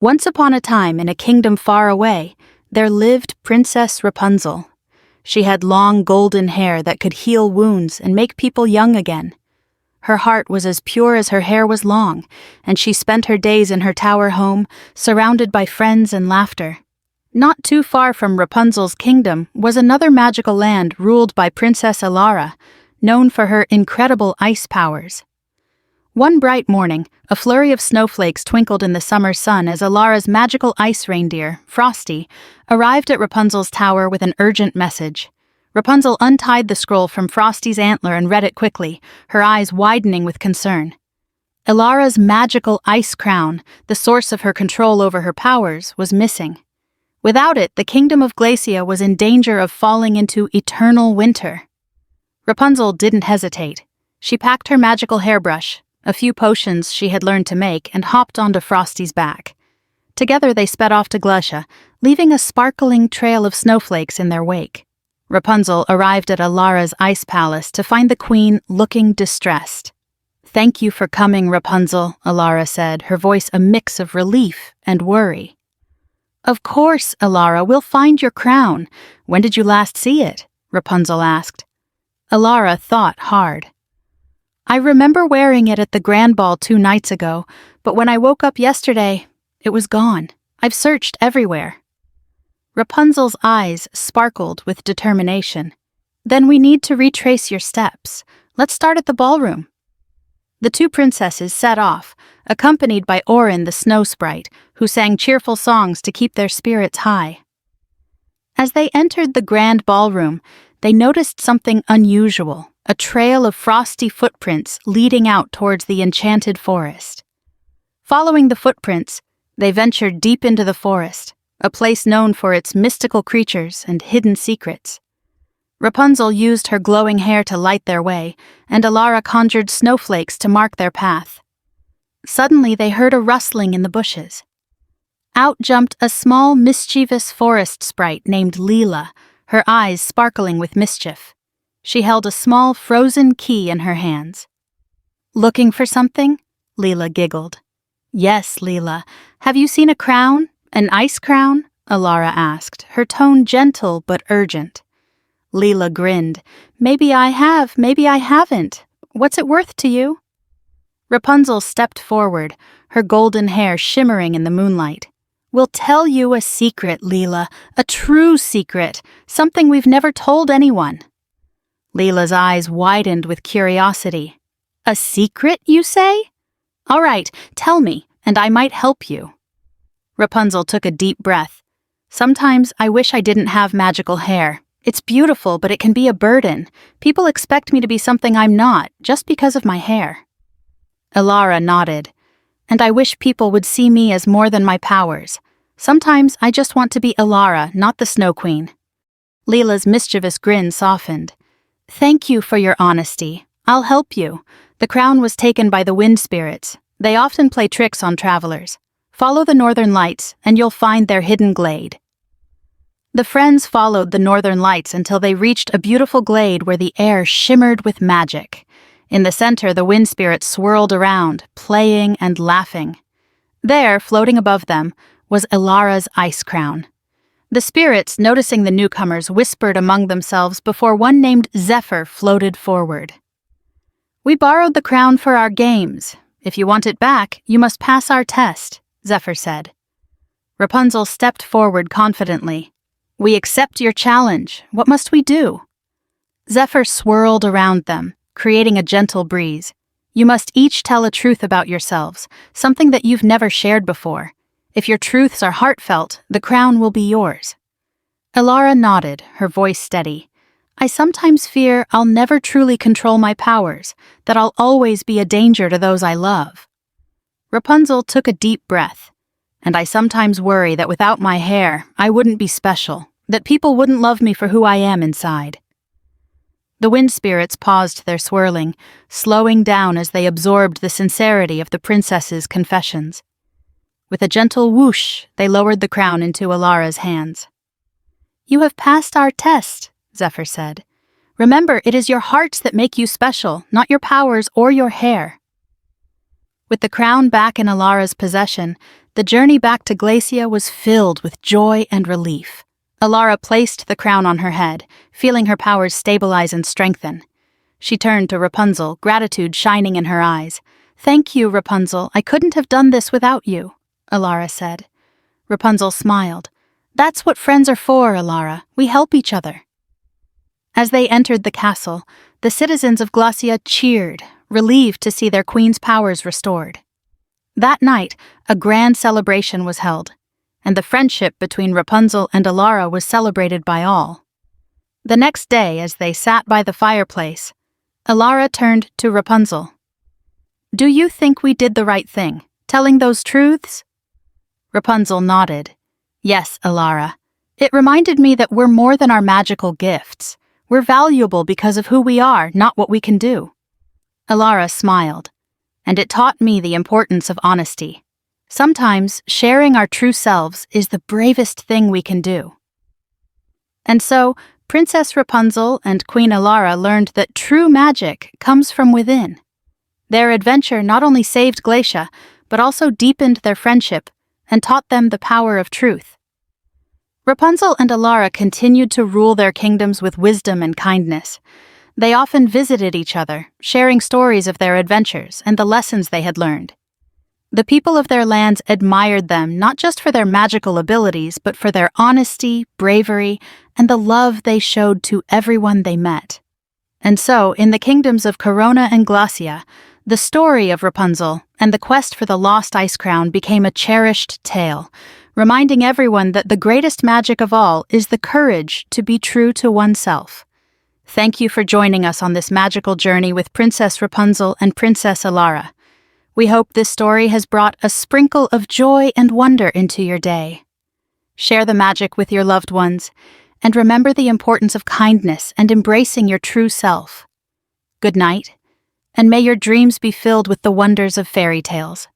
Once upon a time, in a kingdom far away, there lived Princess Rapunzel. She had long golden hair that could heal wounds and make people young again. Her heart was as pure as her hair was long, and she spent her days in her tower home, surrounded by friends and laughter. Not too far from Rapunzel's kingdom was another magical land ruled by Princess Elara, known for her incredible ice powers. One bright morning, a flurry of snowflakes twinkled in the summer sun as Elara's magical ice reindeer, Frosty, arrived at Rapunzel's tower with an urgent message. Rapunzel untied the scroll from Frosty's antler and read it quickly, her eyes widening with concern. Elara's magical Icecrown, the source of her control over her powers, was missing. Without it, the kingdom of Glacia was in danger of falling into eternal winter. Rapunzel didn't hesitate. She packed her magical hairbrush, a few potions she had learned to make, and hopped onto Frosty's back. Together they sped off to Glacia, leaving a sparkling trail of snowflakes in their wake. Rapunzel arrived at Elara's ice palace to find the queen looking distressed. "Thank you for coming, Rapunzel," Elara said, her voice a mix of relief and worry. "Of course, Elara, we'll find your crown. When did you last see it?" Rapunzel asked. Elara thought hard. "I remember wearing it at the grand ball 2 nights ago, but when I woke up yesterday, it was gone. I've searched everywhere." Rapunzel's eyes sparkled with determination. "Then we need to retrace your steps. Let's start at the ballroom." The 2 princesses set off, accompanied by Orin the snow sprite, who sang cheerful songs to keep their spirits high. As they entered the grand ballroom, they noticed something unusual, a trail of frosty footprints leading out towards the enchanted forest. Following the footprints, they ventured deep into the forest, a place known for its mystical creatures and hidden secrets. Rapunzel used her glowing hair to light their way, and Elara conjured snowflakes to mark their path. Suddenly they heard a rustling in the bushes. Out jumped a small, mischievous forest sprite named Leela, her eyes sparkling with mischief. She held a small frozen key in her hands. "Looking for something?" Leela giggled. "Yes, Leela. Have you seen a crown? An ice crown?" Elara asked, her tone gentle but urgent. Leela grinned. "Maybe I have, maybe I haven't. What's it worth to you?" Rapunzel stepped forward, her golden hair shimmering in the moonlight. "We'll tell you a secret, Leela, a true secret, something we've never told anyone." Leela's eyes widened with curiosity. "A secret, you say? All right, tell me, and I might help you." Rapunzel took a deep breath. "Sometimes I wish I didn't have magical hair. It's beautiful, but it can be a burden. People expect me to be something I'm not, just because of my hair." Elara nodded. "And I wish people would see me as more than my powers. Sometimes I just want to be Elara, not the Snow Queen." Leela's mischievous grin softened. "Thank you for your honesty. I'll help you. The crown was taken by the wind spirits. They often play tricks on travelers. Follow the northern lights, and you'll find their hidden glade." The friends followed the northern lights until they reached a beautiful glade where the air shimmered with magic. In the center, the wind spirits swirled around, playing and laughing. There, floating above them, was Elara's ice crown. The spirits, noticing the newcomers, whispered among themselves before one named Zephyr floated forward. "We borrowed the crown for our games. If you want it back, you must pass our test," Zephyr said. Rapunzel stepped forward confidently. "We accept your challenge. What must we do?" Zephyr swirled around them, creating a gentle breeze. "You must each tell a truth about yourselves, something that you've never shared before. If your truths are heartfelt, the crown will be yours." Elara nodded, her voice steady. "I sometimes fear I'll never truly control my powers, that I'll always be a danger to those I love." Rapunzel took a deep breath. "And I sometimes worry that without my hair, I wouldn't be special, that people wouldn't love me for who I am inside." The wind spirits paused their swirling, slowing down as they absorbed the sincerity of the princess's confessions. With a gentle whoosh, they lowered the crown into Elara's hands. "You have passed our test," Zephyr said. "Remember, it is your hearts that make you special, not your powers or your hair." With the crown back in Alara's possession, the journey back to Glacia was filled with joy and relief. Alara placed the crown on her head, feeling her powers stabilize and strengthen. She turned to Rapunzel, gratitude shining in her eyes. "Thank you, Rapunzel. I couldn't have done this without you," Alara said. Rapunzel smiled. "That's what friends are for, Alara. We help each other." As they entered the castle, the citizens of Glacia cheered, relieved to see their queen's powers restored. That night, a grand celebration was held, and the friendship between Rapunzel and Alara was celebrated by all. The next day, as they sat by the fireplace, Alara turned to Rapunzel. "Do you think we did the right thing, telling those truths?" Rapunzel nodded. "Yes, Alara. It reminded me that we're more than our magical gifts. We're valuable because of who we are, not what we can do." Alara smiled, and it taught me the importance of honesty. Sometimes sharing our true selves is the bravest thing we can do. And so, Princess Rapunzel and Queen Alara learned that true magic comes from within. Their adventure not only saved Glacia, but also deepened their friendship and taught them the power of truth. Rapunzel and Alara continued to rule their kingdoms with wisdom and kindness. They often visited each other, sharing stories of their adventures and the lessons they had learned. The people of their lands admired them not just for their magical abilities, but for their honesty, bravery, and the love they showed to everyone they met. And so, in the kingdoms of Corona and Glacia, the story of Rapunzel and the quest for the lost Icecrown became a cherished tale, reminding everyone that the greatest magic of all is the courage to be true to oneself. Thank you for joining us on this magical journey with Princess Rapunzel and Princess Alara. We hope this story has brought a sprinkle of joy and wonder into your day. Share the magic with your loved ones, and remember the importance of kindness and embracing your true self. Good night, and may your dreams be filled with the wonders of fairy tales.